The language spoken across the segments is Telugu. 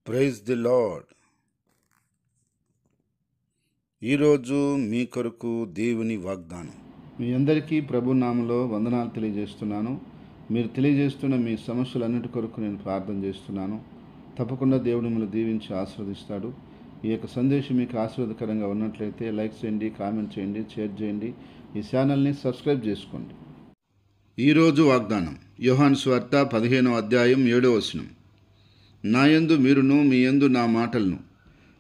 Praise the lord. ఈరోజు మీ కొరకు దేవుని వాగ్దానం. మీ అందరికీ ప్రభు నామములో వందనాలు తెలియజేస్తున్నాను. మీరు తెలియజేస్తున్న మీ సమస్యలన్నిటి కొరకు నేను ప్రార్థన చేస్తున్నాను. తప్పకుండా దేవుడు మిమ్మల్ని దీవించి ఆశీర్వదిస్తాడు. ఈ యొక్క సందేశం మీకు ఆశీర్వాదకరంగా ఉన్నట్లయితే లైక్ చేయండి, కామెంట్ చేయండి, షేర్ చేయండి. ఈ ఛానల్ని సబ్స్క్రైబ్ చేసుకోండి. ఈరోజు వాగ్దానం యోహాను సువార్త 15వ అధ్యాయం 7వ వచనం. నా యందు మీరును మీ యందు నా మాటలను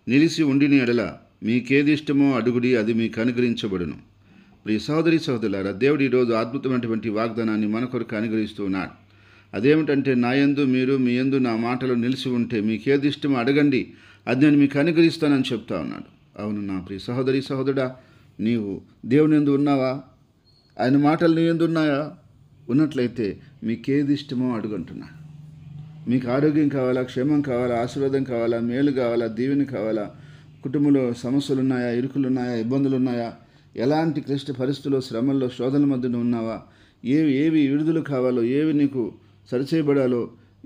నిలిచి ఉండిన ఎడల మీకేది ఇష్టమో అడుగుడి, అది మీకు అనుగ్రహించబడును. ప్రియ సహోదరి సహోదరులారా, దేవుడు ఈరోజు అద్భుతమైనటువంటి వాగ్దానాన్ని మన కొరకు అనుగ్రహిస్తూ ఉన్నాడు. అదేమిటంటే, నా యందు మీరు మీ యందు నా మాటలు నిలిచి ఉంటే మీకేది ఇష్టమో అడగండి, అది నేను మీకు అనుగ్రహిస్తానని చెప్తా ఉన్నాడు. అవును నా ప్రియ సహోదరి సహోదరుడా, నీవు దేవుని యందు ఉన్నావా? ఆయన మాటలు నీ యందు ఉన్నాయా? ఉన్నట్లయితే మీకేది ఇష్టమో అడుగుంటున్నా. మీకు ఆరోగ్యం కావాలా, క్షేమం కావాలా, ఆశీర్వాదం కావాలా, మేలు కావాలా, దీవెన కావాలా, కుటుంబంలో సమస్యలు ఉన్నాయా, ఇరుకులు ఉన్నాయా, ఇబ్బందులు ఉన్నాయా, ఎలాంటి క్లిష్ట పరిస్థితుల్లో, శ్రమల్లో, శోధనల మధ్యన ఉన్నావా, ఏవి విడుదల కావాలో, ఏవి నీకు సరిచేయబడాలో,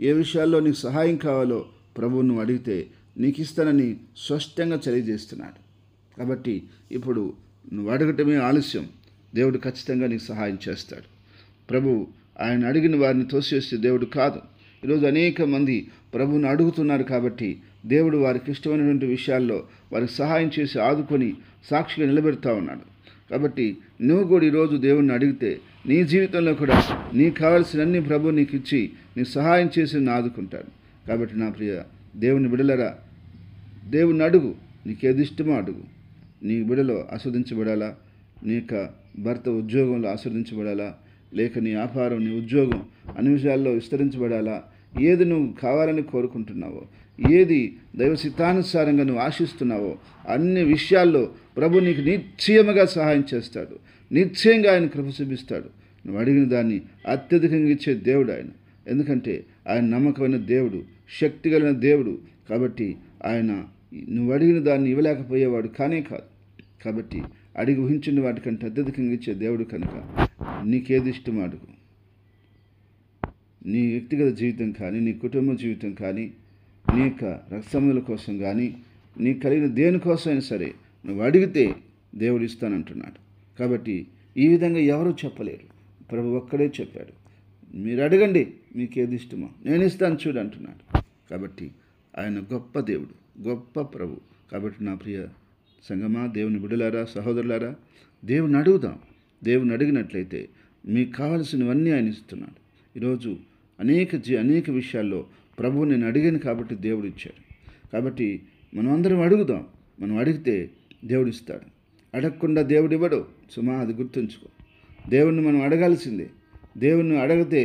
ఏ విషయాల్లో నీకు సహాయం కావాలో ప్రభువు నువ్వు అడిగితే నీకు ఇస్తానని స్పష్టంగా తెలియజేస్తున్నాడు. కాబట్టి ఇప్పుడు నువ్వు అడగటమే ఆలస్యం, దేవుడు ఖచ్చితంగా నీకు సహాయం చేస్తాడు. ప్రభు ఆయన అడిగిన వారిని తోసివేసే దేవుడు కాదు. ఈరోజు అనేక మంది ప్రభువుని అడుగుతున్నారు కాబట్టి దేవుడు వారికి ఇష్టమైనటువంటి విషయాల్లో వారికి సహాయం చేసి ఆదుకొని సాక్షిగా నిలబెడతా ఉన్నాడు. కాబట్టి నువ్వు కూడా ఈరోజు దేవుణ్ణి అడిగితే నీ జీవితంలో కూడా నీకు కావాల్సినన్ని ప్రభు నీకు ఇచ్చి నీ సహాయం చేసి నిన్ను ఆదుకుంటాడు. కాబట్టి నా ప్రియ దేవుని బిడలరా, దేవుణ్ణి అడుగు, నీకేది ఇష్టమో అడుగు. నీ బిడలో ఆస్వాదించబడాలా, నీ యొక్క భర్త ఉద్యోగంలో ఆస్వాదించబడాలా, లేక నీ వ్యాపారం, నీ ఉద్యోగం అన్ని విషయాల్లో విస్తరించబడాలా, ఏది నువ్వు కావాలని కోరుకుంటున్నావో, ఏది దైవ చిత్తానుసారంగా నువ్వు ఆశిస్తున్నావో అన్ని విషయాల్లో ప్రభు నీకు నిశ్చయముగా సహాయం చేస్తాడు. నిశ్చయంగా ఆయన కృప చూపిస్తాడు. నువ్వు అడిగిన దాన్ని అత్యధికంగా ఇచ్చే దేవుడు ఆయన. ఎందుకంటే ఆయన నమ్మకమైన దేవుడు, శక్తి కలిగిన దేవుడు. కాబట్టి ఆయన నువ్వు అడిగిన దాన్ని ఇవ్వలేకపోయేవాడు కానే కాదు. కాబట్టి అడిగి ఊహించిన వాటికంటే అత్యధికంగా ఇచ్చే దేవుడు కనుక నీకేది ఇష్టమో అడుగు. నీ వ్యక్తిగత జీవితం కానీ, నీ కుటుంబ జీవితం కానీ, నీ యొక్క రక్తసంబంధుల కోసం కానీ, నీకు కలిగిన దేనికోసమైనా సరే నువ్వు అడిగితే దేవుడు ఇస్తానంటున్నాడు. కాబట్టి ఈ విధంగా ఎవరూ చెప్పలేరు, ప్రభు ఒక్కడే చెప్పాడు. మీరు అడగండి, మీకేది ఇష్టమో నేను ఇస్తాను చూడు అంటున్నాడు. కాబట్టి ఆయన గొప్ప దేవుడు, గొప్ప ప్రభు. కాబట్టి నా ప్రియ సంగమా, దేవుని బిడ్డలారా, సహోదరులారా, దేవుని అడుగుదాం. దేవుని అడిగినట్లయితే మీకు కావలసినవన్నీ ఆయన ఇస్తున్నాడు. ఈరోజు అనేక విషయాల్లో ప్రభువు నేను అడిగాను కాబట్టి దేవుడు ఇచ్చాడు. కాబట్టి మనం అందరం అడుగుదాం. మనం అడిగితే దేవుడు ఇస్తాడు. అడగకుండా దేవుడు ఇవ్వడు సుమా, అది గుర్తుంచుకో. దేవుడిని మనం అడగాల్సిందే. దేవుడిని అడిగితే,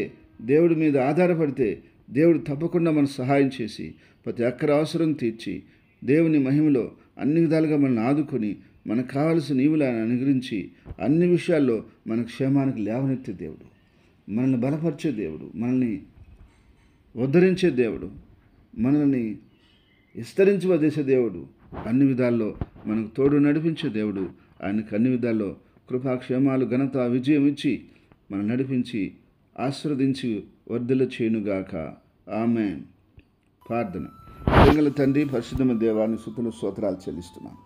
దేవుడి మీద ఆధారపడితే దేవుడు తప్పకుండా మనకు సహాయం చేసి ప్రతి ఒక్కరి అవసరం తీర్చి దేవుని మహిమలో అన్ని విధాలుగా మనల్ని ఆదుకొని మనకు కావలసిన ఈవులను అనుగ్రహించి అన్ని విషయాల్లో మన క్షేమానికి లేవనెత్తే దేవుడు, మనల్ని బలపరిచే దేవుడు, మనల్ని ఉద్ధరించే దేవుడు, మనల్ని విస్తరించవదేసే దేవుడు, అన్ని విధాల్లో మనకు తోడు నడిపించే దేవుడు. ఆయనకు అన్ని విధాల్లో కృపాక్షేమాలు, ఘనత, విజయం ఇచ్చి మనం నడిపించి ఆశీర్వదించి వర్ధిల్ల చేయునుగాక. ఆమేన్. ప్రార్థన. ప్రేమగల తండ్రి, పరిశుద్ధమైన దేవాన్ని స్తుతులు స్తోత్రాలు చెల్లిస్తున్నాను.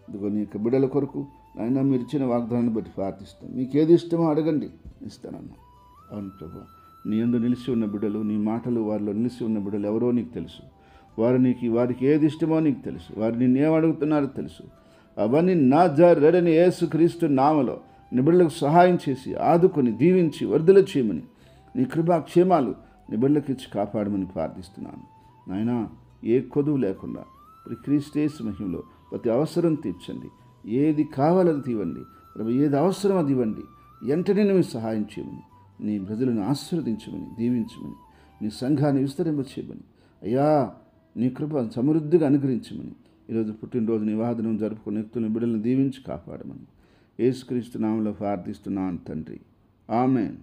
ఇదిగో నీ యొక్క బిడ్డల కొరకు నాయన మీరు ఇచ్చిన వాగ్దానాన్ని బట్టి ప్రార్థిస్తాను. మీకు ఏది ఇష్టమో అడగండి, ఇస్తానన్నా. అవును ప్రభు, నీ యందు నిలిచి ఉన్న బిడ్డలు, నీ మాటలు వారిలో నిలిచి ఉన్న బిడ్డలు ఎవరో నీకు తెలుసు. వారికి ఏది ఇష్టమో నీకు తెలుసు. వారు నిన్నేం అడుగుతున్నారో తెలుసు. అవన్నీ నజరేయుడైన యేసుక్రీస్తు నామములో నీ బిడ్డలకు సహాయం చేసి ఆదుకొని దీవించి వర్ధిల్ల చేయమని, నీ కృపాక్షేమాలు నీ బిడ్డలకు ఇచ్చి కాపాడమని ప్రార్థిస్తున్నాను. నాయనా, ఏ కొదువు లేకుండా క్రీస్తు యేసు మహిమలో ప్రతి అవసరం తీర్చండి. ఏది కావాలని తీవండి, ఏది అవసరం అది ఇవ్వండి. వెంటనే నువ్వు సహాయం చేయమని, నీ ప్రజలను ఆశీర్వదించమని, దీవించమని, నీ సంఘాన్ని విస్తరింపచేయమని, అయ్యా నీ కృప సమృద్ధిగా అనుగ్రహించమని, ఈరోజు పుట్టినరోజు నివాదనం జరుపుకునే వ్యక్తులను బిడ్డలను దీవించి కాపాడమని యేసుక్రీస్తు నామములో ప్రార్థిస్తున్నాను తండ్రి. ఆమేన్.